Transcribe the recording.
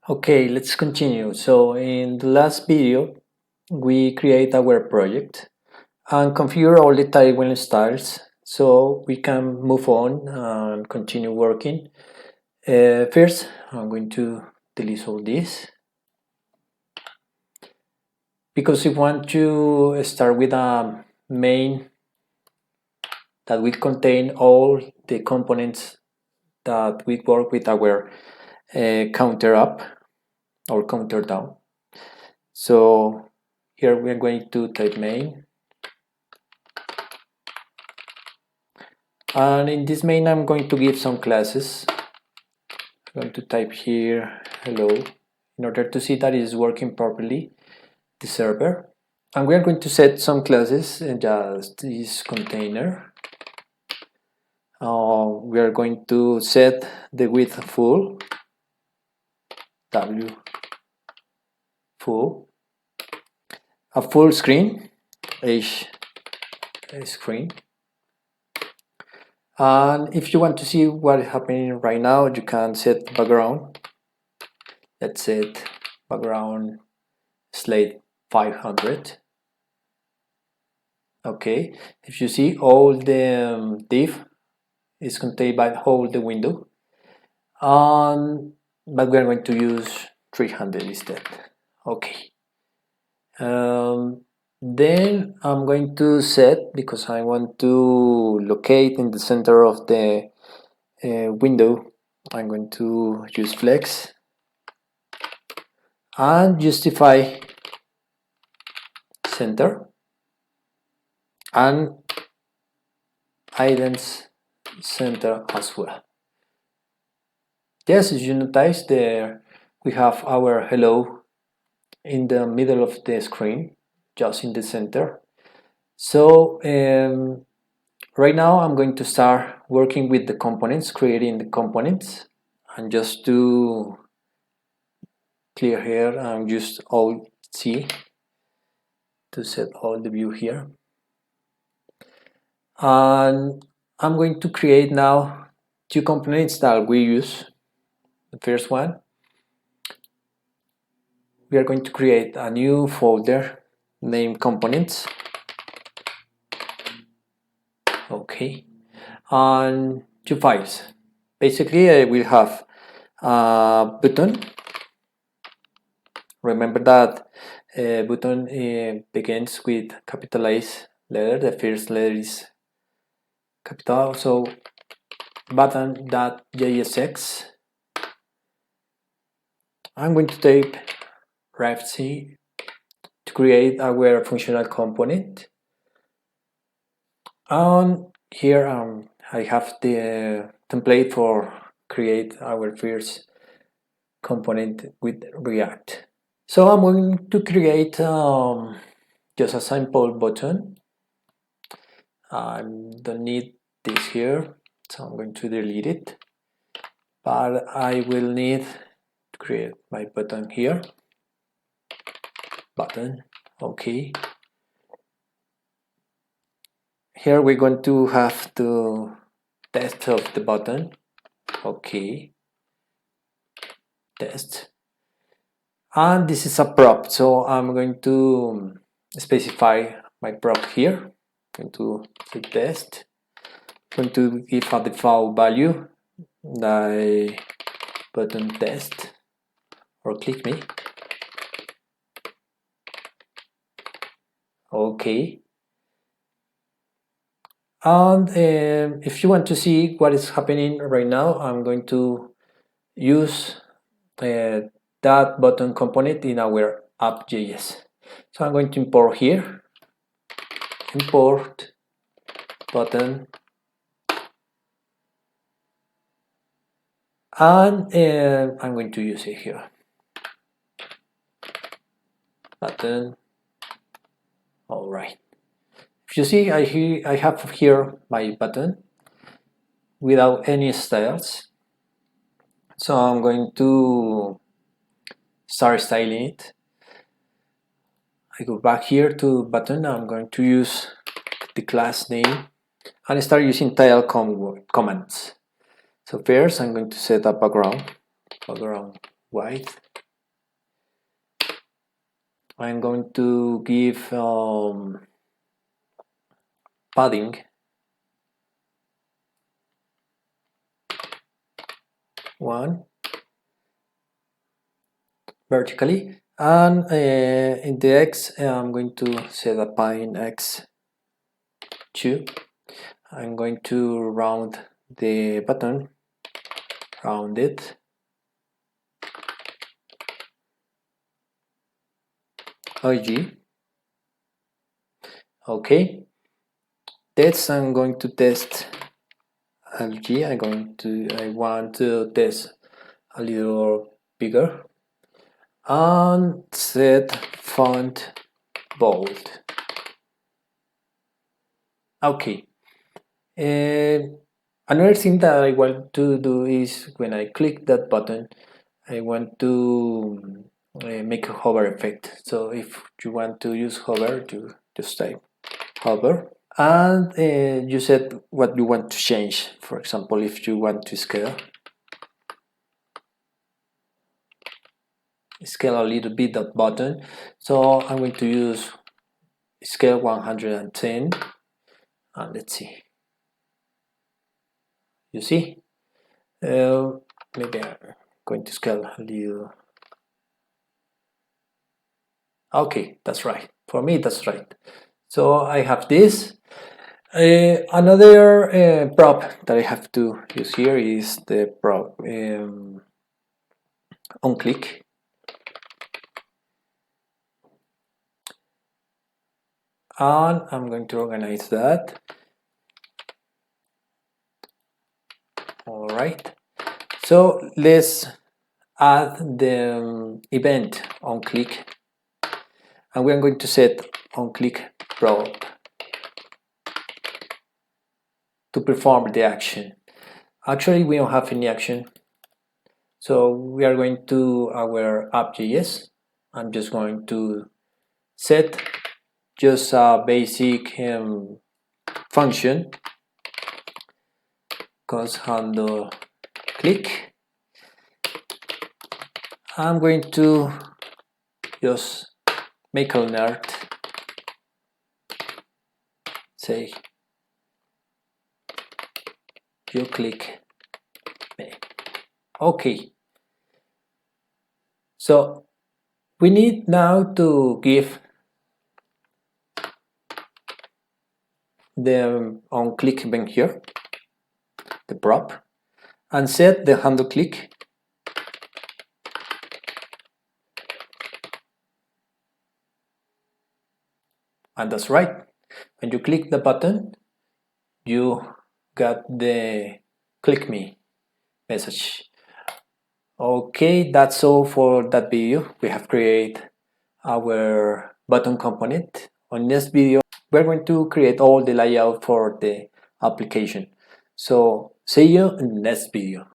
Okay, let's continue. So in the last video, we create our project and configure all the tailwind styles so we can move on and continue working. First, I'm going to delete all this because we want to start with a main that will contain all the components that we work with our counter up or counter down. So here we are going to type main, and in this main I'm going to give some classes. I'm going to type here hello in order to see that it is working properly, the server. And we are going to set some classes in just this container. We are going to set the width full, w full, a full screen, h screen. And if you want to see what is happening right now, you can set background. Let's set background slate 500. Okay, if you see, all the div is contained by all the window, but we are going to use 300 instead. Okay. Then I'm going to set, because I want to locate in the center of the window, I'm going to use flex and justify center and items center as well. Yes, as you notice there, we have our hello in the middle of the screen, just in the center. So right now I'm going to start working with the components, creating the components, and just to clear here and use Alt C to set all the view here. And I'm going to create now two components that we use. The first one, we are going to create a new folder named components. Okay, and two files. Basically, I will have a button. Remember that button begins with capitalized letter. The first letter is capital, so button.jsx. I'm going to type ref-c to create our functional component. And here I have the template for create our first component with React. So I'm going to create just a simple button. I don't need this here, so I'm going to delete it. But I will need to create my button here. Button, okay. Here we're going to have the test of the button. Okay. Test. And this is a prop, so I'm going to specify my prop here. I'm going to say test. I'm going to give a default value, the button test, or click me. Okay. And if you want to see what is happening right now, I'm going to use that button component in our app.js. So I'm going to import here, import button, and I'm going to use it here, button. All right. If you see, I have here my button without any styles. So I'm going to start styling it. I go back here to button. I'm going to use the class name and start using tail commands. So first I'm going to set a background white, I'm going to give padding 1 vertically, and in the X I'm going to set a padding X 2. I'm going to round the button, round it, OG. Okay, that's I'm going to test LG. I want to test a little bigger and set font bold. Okay. Another thing that I want to do is when I click that button, I want to make a hover effect. So if you want to use hover, you just type hover, and you set what you want to change. For example, if you want to scale a little bit that button, so I'm going to use scale 110, and let's see. You see, maybe I'm going to scale a little. Okay, that's right. For me, that's right. So I have this. Another prop that I have to use here is the prop onClick. And I'm going to organize that. All right. So let's add the event onClick, and we're going to set onClick prop to perform the action. Actually, we don't have any action, so we are going to our app.js. I'm just going to set just a basic function, cause handle click. I'm going to just make a alert, say you click me. Okay, so we need now to give the onClick event here, the prop, and set the handle click and that's right. When you click the button, you got the click me message. Okay, that's all for that video. We have created our button component. On this video, we're going to create all the layout for the application. So see you in the next video.